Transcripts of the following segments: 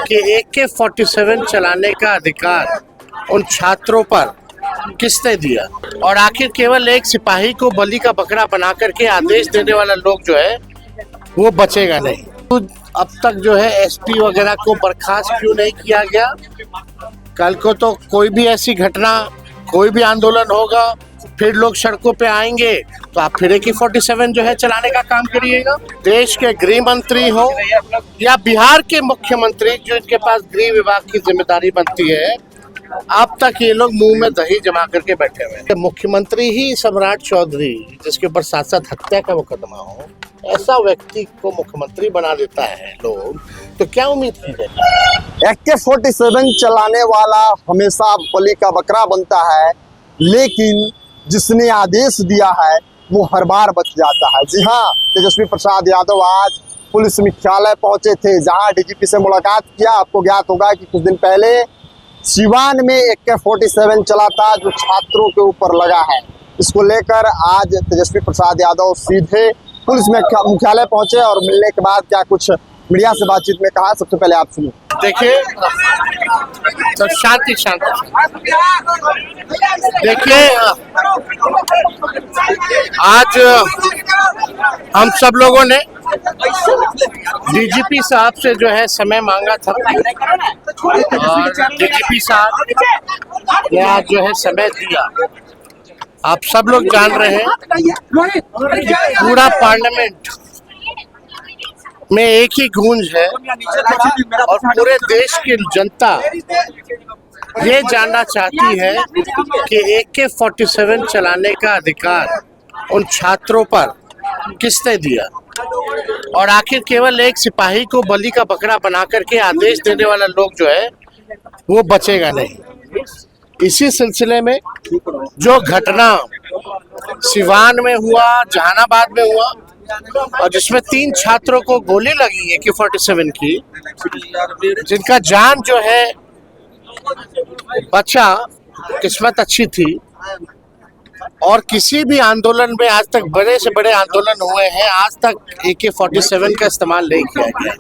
कि AK-47 चलाने का अधिकार उन छात्रों पर किसने दिया, और आखिर केवल एक सिपाही को बलि का बकरा बना करके आदेश देने वाला लोग जो है वो बचेगा नहीं। तो अब तक जो है एसपी वगैरह को बर्खास्त क्यों नहीं किया गया? कल को तो कोई भी ऐसी घटना, कोई भी आंदोलन होगा, फिर लोग सड़कों पे आएंगे तो आप फिर AK-47 जो है चलाने का काम करिएगा। देश के गृह मंत्री हो या बिहार के मुख्यमंत्री, जो इनके पास गृह विभाग की जिम्मेदारी बनती है, अब तक ये लोग मुंह में दही जमा करके बैठे हुए हैं। मुख्यमंत्री ही सम्राट चौधरी, जिसके ऊपर साथ साथ हत्या का मुकदमा हो, ऐसा व्यक्ति को मुख्यमंत्री बना देता है लोग, तो क्या उम्मीद की जाए? AK-47 चलाने वाला हमेशा बलि का बकरा बनता है, लेकिन जिसने आदेश दिया है वो हर बार बच जाता है। जी हाँ, तेजस्वी प्रसाद यादव आज पुलिस मुख्यालय पहुंचे थे, जहां डीजीपी से मुलाकात किया। आपको ज्ञात होगा कि कुछ दिन पहले सिवान में AK-47 चला था, जो छात्रों के ऊपर लगा है। इसको लेकर आज तेजस्वी प्रसाद यादव सीधे पुलिस मुख्यालय पहुंचे और मिलने के बाद क्या कुछ मीडिया से बातचीत में कहा, सबसे पहले आप सुनिए। देखिए, तो शांति शांति देखिए, आज हम सब लोगों ने डीजीपी साहब से जो है समय मांगा था, और डीजीपी साहब ने आज जो है समय दिया। आप सब लोग जान रहे हैं, पूरा पार्लियामेंट में एक ही गूंज है और पूरे देश की जनता ये जानना चाहती है कि AK-47 चलाने का अधिकार उन छात्रों पर किसने दिया, और आखिर केवल एक सिपाही को बलि का बकरा बना करके आदेश देने वाला लोग जो है वो बचेगा नहीं। इसी सिलसिले में जो घटना सिवान में हुआ, जहानाबाद में हुआ, और जिसमें 3 छात्रों को गोली लगी AK-47 की, जिनका जान जो है बचा, किस्मत अच्छी थी। और किसी भी आंदोलन में आज तक बड़े से बड़े आंदोलन हुए हैं, आज तक AK-47 का इस्तेमाल नहीं किया गया।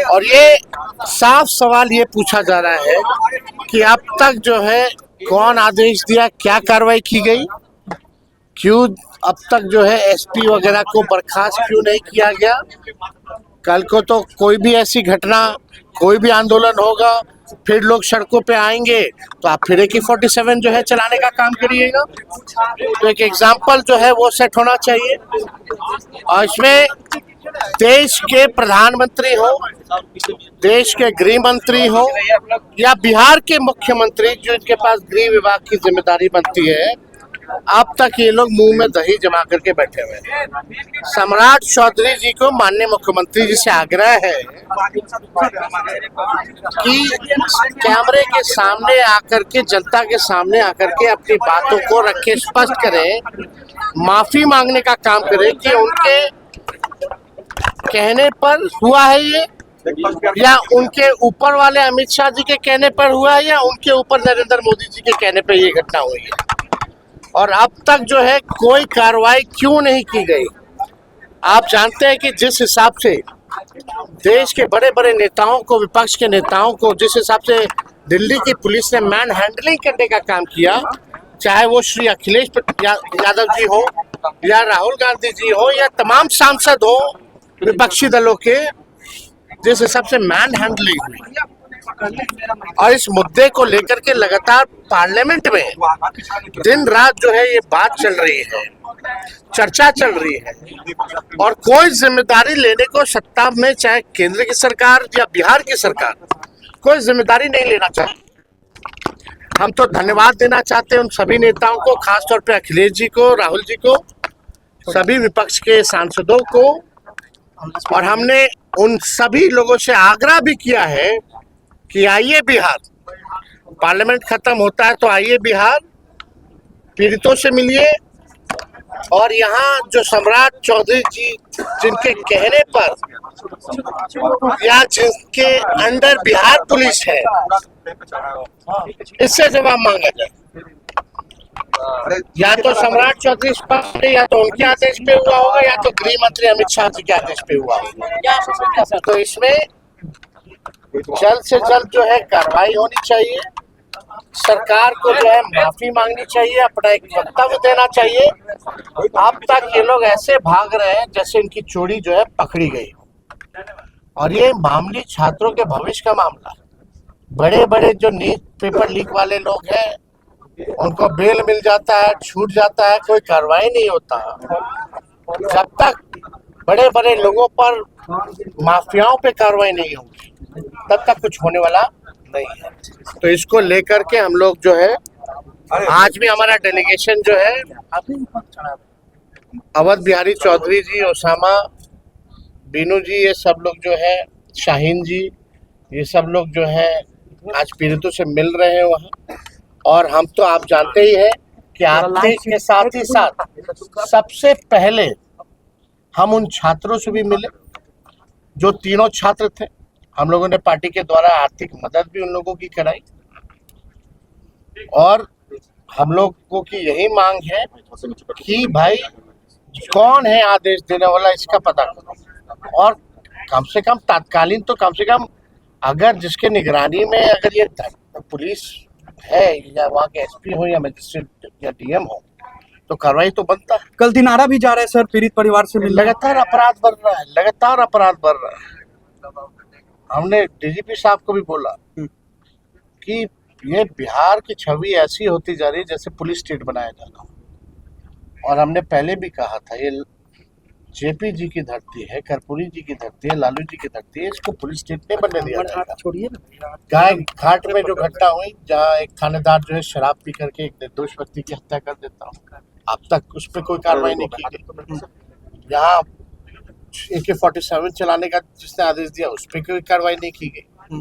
और ये साफ सवाल ये पूछा जा रहा है कि अब तक जो है कौन आदेश दिया, क्या कार्रवाई की गई, क्यों अब तक जो है एसपी वगैरह को बर्खास्त क्यों नहीं किया गया? कल को तो कोई भी ऐसी घटना, कोई भी आंदोलन होगा, फिर लोग सड़कों पे आएंगे तो आप फिर AK-47 जो है चलाने का काम करिएगा। तो एक एग्जाम्पल जो है वो सेट होना चाहिए, और इसमें देश के प्रधानमंत्री हो, देश के गृह मंत्री हो या बिहार के मुख्यमंत्री, जो इनके पास गृह विभाग की जिम्मेदारी बनती है, अब तक ये लोग मुंह में दही जमा करके बैठे हुए हैं। सम्राट चौधरी जी को माननीय मुख्यमंत्री जी से आग्रह है कि कैमरे के सामने आकर के, जनता के सामने आकर के अपनी बातों को रखे, स्पष्ट करें, माफी मांगने का काम करें कि उनके कहने पर हुआ है ये, या उनके ऊपर वाले अमित शाह जी के कहने पर हुआ है, या उनके ऊपर नरेंद्र मोदी जी के कहने पर ये घटना हुई है। और अब तक जो है कोई कार्रवाई क्यों नहीं की गई? आप जानते हैं कि जिस हिसाब से देश के बड़े बड़े नेताओं को, विपक्ष के नेताओं को, जिस हिसाब से दिल्ली की पुलिस ने मैन हैंडलिंग करने का काम किया, चाहे वो श्री अखिलेश यादव जी हो या राहुल गांधी जी हो या तमाम सांसद हो विपक्षी दलों के, जिस हिसाब से मैन हैंडलिंग हुई, और इस मुद्दे को लेकर के लगातार पार्लियामेंट में दिन रात जो है ये बात चल रही है, चर्चा चल रही है, और कोई जिम्मेदारी लेने को सत्ता में, चाहे केंद्र की सरकार या बिहार की सरकार, कोई जिम्मेदारी नहीं लेना चाहती। हम तो धन्यवाद देना चाहते हैं उन सभी नेताओं को, खासतौर पे अखिलेश जी को, राहुल जी को, सभी विपक्ष के सांसदों को, और हमने उन सभी लोगों से आग्रह भी किया है कि आइए बिहार, पार्लियामेंट खत्म होता है तो आइए बिहार, पीड़ितों से मिलिए, और यहाँ जो सम्राट चौधरी जी जिनके कहने पर या जिनके अंडर बिहार पुलिस है, इससे जवाब मांगा जाए। या तो सम्राट चौधरी स्पष्ट, या तो उनके आदेश पे हुआ होगा, या तो गृह मंत्री अमित शाह जी के आदेश पे हुआ होगा। तो इसमें जल्द से जल्द जो है कार्रवाई होनी चाहिए। सरकार को जो है माफी मांगनी चाहिए, अपना एक वक्तव्य देना चाहिए। अब तक ये लोग ऐसे भाग रहे हैं जैसे इनकी चोरी जो है पकड़ी गई हो। और ये मामूली छात्रों के भविष्य का मामला है। बड़े बड़े जो नीट पेपर लीक वाले लोग हैं उनको बेल मिल जाता है, छूट जाता है, कोई कार्रवाई नहीं होता। जब तक बड़े बड़े लोगों पर, माफियाओं पे कार्रवाई नहीं होगी तब तक कुछ होने वाला नहीं है। तो इसको लेकर के हम लोग जो है, आज भी हमारा डेलीगेशन जो है अवध बिहारी चौधरी जी, ओसामा, बीनू जी, ये सब लोग जो है, शाहीन जी, ये सब लोग जो है आज पीड़ितों से मिल रहे हैं वहाँ। और हम तो आप जानते ही हैं कि आर्थिक के साथ ही साथ सबसे पहले हम उन छात्रों से भी मिले जो तीनों छात्र थे। हम लोगों ने पार्टी के द्वारा आर्थिक मदद भी उन लोगों की कराई और हम लोगों की यही मांग है कि भाई कौन है आदेश देने वाला, इसका पता करो। और कम से कम तात्कालीन तो कम से कम अगर जिसके निगरानी में अगर ये पुलिस है या वहाँ के एसपी हो या मजिस्ट्रेट या डीएम हो तो कार्रवाई तो बनता है। कल दिनारा भी जा रहे हैं सर पीड़ित परिवार से मिलने। लगातार अपराध बढ़ रहा है, लगातार अपराध बढ़ रहा है। हमने डीजीपी साहब को भी बोला कि ये बिहार की छवि ऐसी होती जा रही है जैसे पुलिस स्टेट बनाया जा रहा है। और हमने पहले भी कहा था ये जेपी जी की धरती है, कर्पूरी जी की धरती है, लालू जी की धरती है, इसको पुलिस स्टेट नहीं बनने दिया जाएगा। छोड़िए ना, गाय घाट में जो घटना हुई जहाँ एक थानेदार जो है शराब पी करके एक निर्दोष व्यक्ति की हत्या कर देता हूँ, अब तक उस पर कोई कार्रवाई नहीं की गई। यहाँ AK-47 चलाने का जिसने आदेश दिया उस पर कोई कार्रवाई नहीं की गई।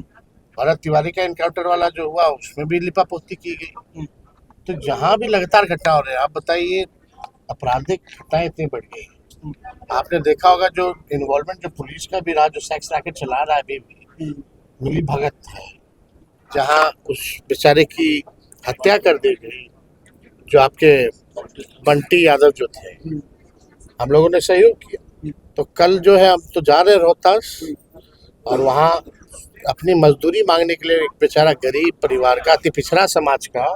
भरत तिवारी का एनकाउंटर वाला जो हुआ उसमें भी लिपापोती की गई। तो जहाँ भी लगातार घटना हो रही है, आप बताइए आपराधिक घटनाएं इतनी बढ़ गई। आपने देखा होगा जो इन्वॉल्वमेंट जो पुलिस का भी रहा, जो सेक्स रैकेट चला रहा है अभी भी, मिली भगत है, जहाँ उस बेचारे की हत्या कर दी गई जो आपके बंटी यादव जो थे, हम लोगों ने सहयोग किया। तो कल जो है हम तो जा रहे रोहतास और वहाँ अपनी मजदूरी मांगने के लिए एक बेचारा गरीब परिवार का, अति पिछड़ा समाज का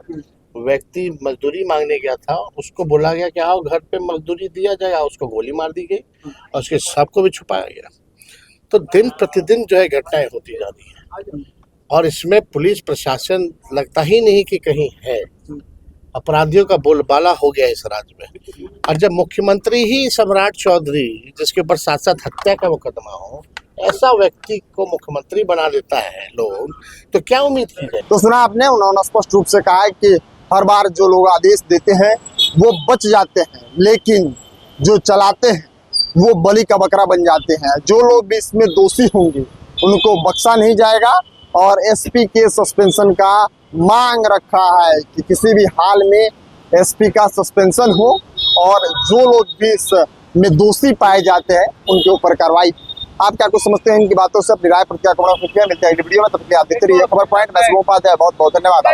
व्यक्ति मजदूरी मांगने गया था। उसको बोला गया कि आओ घर पे मजदूरी दिया जाएगा, उसको गोली मार दी गई और उसके शव को भी छुपाया गया। तो दिन प्रतिदिन जो है घटनाएं होती जा रही है और इसमें पुलिस प्रशासन लगता ही नहीं कि कहीं है। अपराधियों का बोलबाला हो गया इस राज्य में। और जब मुख्यमंत्री ही सम्राट चौधरी, जिसके ऊपर साथ साथ हत्या का मुकदमा हो, ऐसा व्यक्ति को मुख्यमंत्री बना देता है लोग, तो क्या उम्मीद की जाए। तो सुना आपने, उन्होंने स्पष्ट रूप से कहा है कि हर बार जो लोग आदेश देते हैं वो बच जाते हैं, लेकिन जो चलाते हैं वो बलि का बकरा बन जाते हैं। जो लोग भी इसमें दोषी होंगे उनको बख्शा नहीं जाएगा और एसपी के सस्पेंशन का मांग रखा है कि किसी भी हाल में एसपी का सस्पेंशन हो और जो लोग भी इसमें दोषी पाए जाते हैं उनके ऊपर कार्रवाई। आप क्या कुछ समझते हैं इनकी बातों से? अपनी राय प्रतिक्रिया मिलते हैं वीडियो में। तब तक आप देखते रहिए खबर पॉइंट। मैं बहुत बहुत धन्यवाद।